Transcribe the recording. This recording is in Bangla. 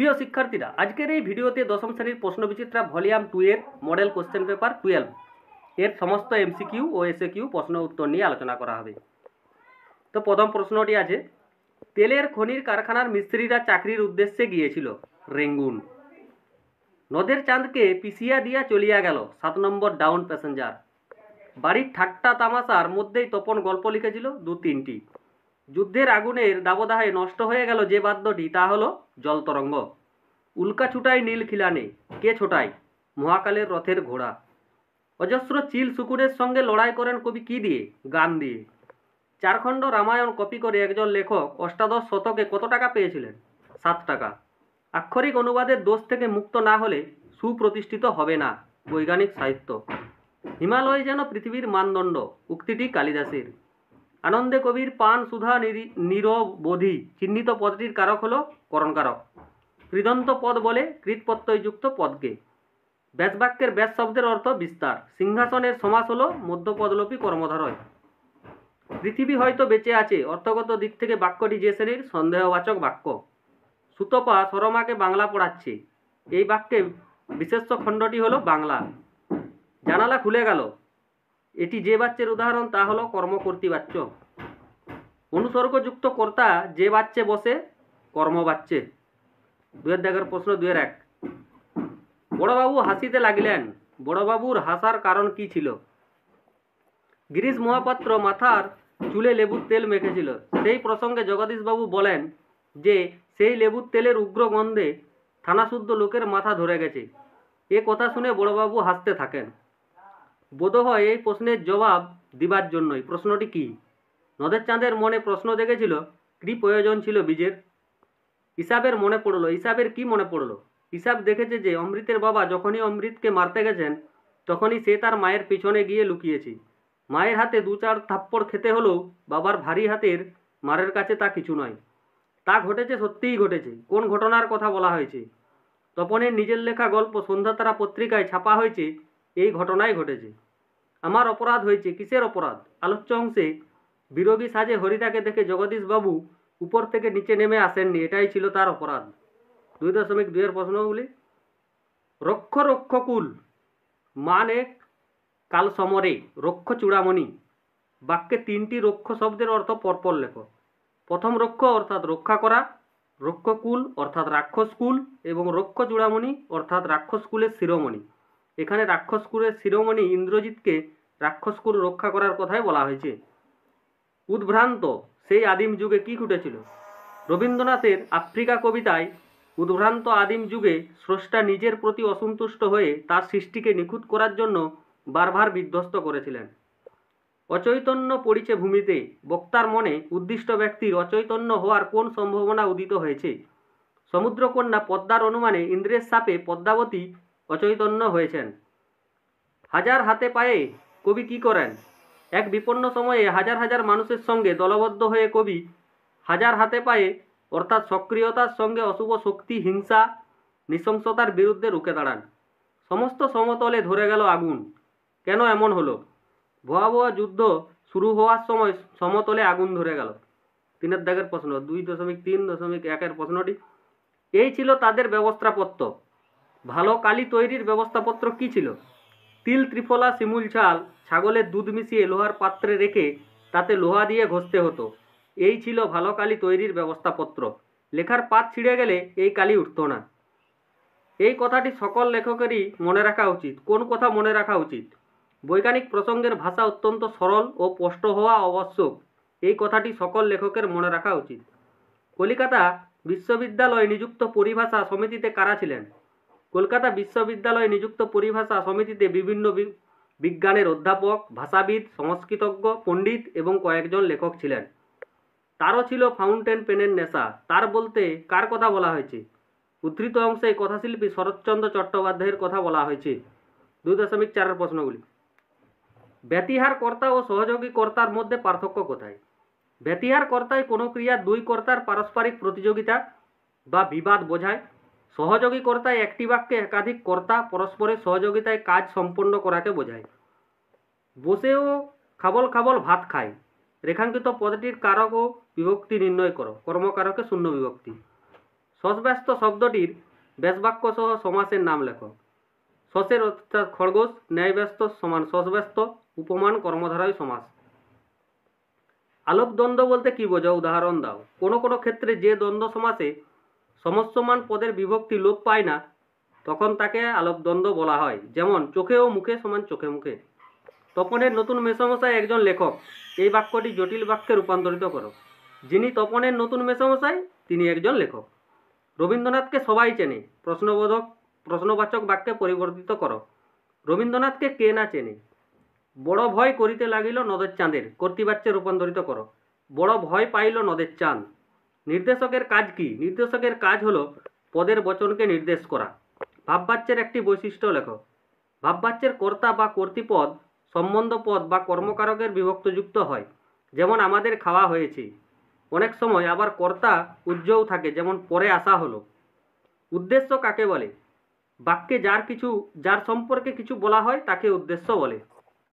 প্রিয় শিক্ষার্থীরা, আজকের এই ভিডিওতে দশম শ্রেণীর প্রশ্নবিচিত্রা ভলিউম 2 এর মডেল কোশ্চেন পেপার 12 এর সমস্ত এমসিকিউ ও এসএকিউ প্রশ্ন উত্তর নিয়ে আলোচনা করা হবে। তো প্রথম প্রশ্নটি আছে, তেলের খনির কারখানার মিস্ত্রিরা চাকরির উদ্দেশ্যে গিয়েছিল রেঙ্গুন। নদের চাঁদকে পিছিয়া দিয়া চলিয়া গেল 7 নম্বর ডাউন প্যাসেঞ্জার। বাড়ির ঠাট্টা তামাশার মধ্যেই তপন গল্প লিখেছিল 2-3টি। যুদ্ধের আগুনের দাবদাহে নষ্ট হয়ে গেল যে বাদ্যটি, তা হলো জলতরঙ্গ। উল্কা ছুটায় নীল খিলানে, কে ছোটায়? মহাকালের রথের ঘোড়া। অজস্র চিল শুকুরের সঙ্গে লড়াই করেন কবি কি দিয়ে? গান দিয়ে। চারখণ্ড রামায়ণ কপি করে একজন লেখক অষ্টাদশ শতকে কত টাকা পেয়েছিলেন? 7 টাকা। আক্ষরিক অনুবাদের দোষ থেকে মুক্ত না হলে সুপ্রতিষ্ঠিত হবে না বৈজ্ঞানিক সাহিত্য। হিমালয় যেন পৃথিবীর মানদণ্ড, উক্তিটি কালিদাসের। আনন্দে কবির পান সুধা নিরবধি চিহ্নিত পদটির কারক হল করণকারক। কৃদন্ত পদ বলে কৃৎপ্রত্যয়যুক্ত পদকে। ব্যাসবাক্যের ব্যাস শব্দের অর্থ বিস্তার। সিংহাসনের সমাস হল মধ্যপদলোপী কর্মধারয়। পৃথিবী হয়তো বেঁচে আছে অর্থগত দিক থেকে বাক্যটি যে শ্রেণীর? সন্দেহবাচক বাক্য। সুতপা সরমাকে বাংলা পড়াচ্ছে, এই বাক্যে বিশেষ্য খণ্ডটি হলো বাংলা। জানালা খুলে গেল, এটি যে বাচ্যের উদাহরণ, তা হলো কর্মকর্তৃবাচ্য। অনুসর্গযুক্ত কর্তা যে বাচ্চে বসে, কর্মবাচ্যে। 2 দাগের প্রশ্ন 2-1। বড়বাবু হাসিতে লাগিলেন, বড়বাবুর হাসার কারণ কি ছিল? গিরিশ মহাপাত্র মাথার চুলে লেবুর তেল মেখেছিল। সেই প্রসঙ্গে জগদীশবাবু বলেন যে সেই লেবুর তেলের উগ্র গন্ধে থানাশুদ্ধ লোকের মাথা ধরে গেছে। এ কথা শুনে বড়বাবু হাসতে থাকেন। বোধহয় এই প্রশ্নের জবাব দিবার জন্যই। প্রশ্নটি কি? নদের চাঁদের মনে প্রশ্ন জেগেছিল, কি প্রয়োজন ছিল বীজের? হিসাবের মনে পড়লো। হিসাবের কি মনে পড়লো? হিসাব দেখেছে যে অমৃতের বাবা যখনই অমৃতকে মারতে গেছেন, তখনই সে তার মায়ের পিছনে গিয়ে লুকিয়েছে। মায়ের হাতে 2-4 থাপ্পড় খেতে হলেও বাবার ভারী হাতের মারের কাছে তা কিছু নয়। তা ঘটেছে, সত্যিই ঘটেছে। কোন ঘটনার কথা বলা হয়েছে? তপনের নিজের লেখা গল্প সন্ধ্যাতারা পত্রিকায় ছাপা হয়েছে, এই ঘটনাই ঘটেছে। আমার অপরাধ হয়েছে। কিসের অপরাধ? আলোচ্য অংশে বিরোগী সাজে হরিদাকে দেখে জগদীশবাবু উপর থেকে নিচে নেমে আসেননি, এটাই ছিল তার অপরাধ। 2.2 এর প্রশ্নগুলি। রক্ষ রক্ষকুল মানে কাল সমরে, রক্ষ চূড়ামণি। বাক্যে 3টি রক্ষ শব্দের অর্থ পরপর লেখো। প্রথম রক্ষ অর্থাৎ রক্ষা করা, রক্ষকুল অর্থাৎ রাক্ষসকুল এবং রক্ষ চূড়ামণি অর্থাৎ রাক্ষসকুলের শিরোমণি। এখানে রাক্ষসকুলের শিরোমণি ইন্দ্রজিৎকে রাক্ষসকুল রক্ষা করার কথাই বলা হয়েছে। উদ্ভ্রান্ত, সেই আদিম যুগে কি ঘটেছিল? রবীন্দ্রনাথের আফ্রিকা কবিতায় উদ্ভ্রান্ত আদিম যুগে স্রষ্টা নিজের প্রতি অসন্তুষ্ট হয়ে তার সৃষ্টিকে নিখুঁত করার জন্য বারবার বিধ্বস্ত করেছিলেন। অচৈতন্য পড়িছে ভূমিতে, বক্তার মনে উদ্দিষ্ট ব্যক্তির অচৈতন্য হওয়ার কোন সম্ভাবনা উদিত হয়েছে? সমুদ্রকন্যা পদ্মার অনুমানে ইন্দ্রের শাপে পদ্মাবতী অচৈতন্য হয়েছেন। হাজার হাতে পায়ে কবি কি করেন? এক বিপন্ন সময়ে হাজার হাজার মানুষের সঙ্গে দলবদ্ধ হয়ে কবি হাজার হাতে পায়ে অর্থাৎ সক্রিয়তার সঙ্গে অশুভ শক্তি, হিংসা, নৃশংসতার বিরুদ্ধে রুখে দাঁড়ান। সমস্ত সমতলে ধরে গেল আগুন। কেন এমন হলো? ভয়াবহ যুদ্ধ শুরু হওয়ার সময় সমতলে আগুন ধরে গেল। 3 দাগের প্রশ্ন 2.3.1 এর প্রশ্নটি। এই ছিল তাদের ব্যবস্থাপত্র। ভালো কালি তৈরির ব্যবস্থাপত্র কি ছিল? তিল, ত্রিফলা, শিমুল চাল, ছাগলের দুধ মিশিয়ে লোহার পাত্রে রেখে তাতে লোহা দিয়ে ঘষতে হতো। এই ছিল ভালো কালি তৈরির ব্যবস্থাপত্র। লেখার পাত ছিঁড়ে গেলে এই কালি উঠত না। এই কথাটি সকল লেখকেরই মনে রাখা উচিত। কোন কথা মনে রাখা উচিত? বৈজ্ঞানিক প্রসঙ্গের ভাষা অত্যন্ত সরল ও স্পষ্ট হওয়া আবশ্যক, এই কথাটি সকল লেখকের মনে রাখা উচিত। কলিকাতা বিশ্ববিদ্যালয় নিযুক্ত পরিভাষা সমিতিতে কারা ছিলেন? কলকাতা বিশ্ববিদ্যালয় নিযুক্ত পরিভাষা সমিতিতে বিভিন্ন বিজ্ঞানের অধ্যাপক, ভাষাবিদ, সংস্কৃতজ্ঞ, পণ্ডিত এবং কয়েকজন লেখক ছিলেন। তারও ছিল ফাউন্টেন পেনের নেশা। তার বলতে কার কথা বলা হয়েছে? উদ্ধৃত অংশে কথাশিল্পী শরৎচন্দ্র চট্টোপাধ্যায়ের কথা বলা হয়েছে। 2.4 এর প্রশ্নগুলি। ব্যতিহার কর্তা ও সহযোগী কর্তার মধ্যে পার্থক্য কোথায়? ব্যতিহার কর্তায় কোনো ক্রিয়ার 2 কর্তার পারস্পরিক প্রতিযোগিতা বা বিবাদ বোঝায়। সহযোগী কর্তায় একটি বাক্যে একাধিক কর্তা পরস্পরের সহযোগিতায় কাজ সম্পন্ন করাকে বোঝায়। বসেও খাবল খাবল ভাত খায়। রেখাঙ্কিত পদটির কারক ও বিভক্তি নির্ণয় করো। কর্মকারকে শূন্য বিভক্তি। শশব্যস্ত শব্দটির ব্যাসবাক্য সহ সমাসের নাম লেখো। শশের অর্থাৎ খরগোশ, ন্যায়ব্যস্ত সমান শশব্যস্ত, উপমান কর্মধারয় সমাস। আলোপ দ্বন্দ্ব বলতে কি বোঝো, উদাহরণ দাও। কোনো কোনো ক্ষেত্রে যে দ্বন্দ্ব সমাসে সমস্যমান পদের বিভক্তি লোপ পায় না, তখন তাকে আলোপ দ্বন্দ্ব বলা হয়। যেমন চোখে ও মুখে সমান চোখে মুখে। তপনের নতুন মেসোমশাই একজন লেখক, এই বাক্যটি জটিল বাক্যে রূপান্তরিত করো। যিনি তপনের নতুন মেসোমশাই তিনি একজন লেখক। রবীন্দ্রনাথকে সবাই চেনে, প্রশ্নবাচক বাক্যে পরিবর্তিত করো। রবীন্দ্রনাথকে কে না চেনে। বড় ভয় করিতে লাগিল নদের চাঁদের, কর্তৃবাচ্যে রূপান্তরিত করো। বড় ভয় পাইল নদের চাঁদ। নির্দেশকের কাজ কি? নির্দেশকের কাজ হলো পদের বচনকে নির্দেশ করা। ভাববাচ্যের একটি বৈশিষ্ট্য লেখো। ভাববাচ্যের কর্তা বা কর্তৃপদ সম্বন্ধ পদ বা কর্মকারকের বিভক্তযুক্ত হয়, যেমন আমাদের খাওয়া হয়েছে। অনেক সময় আবার কর্তা উজ্জ্বল থাকে, যেমন পরে আসা হলো। উদ্দেশ্য কাকে বলে? বাক্যে যার সম্পর্কে কিছু বলা হয় তাকে উদ্দেশ্য বলে।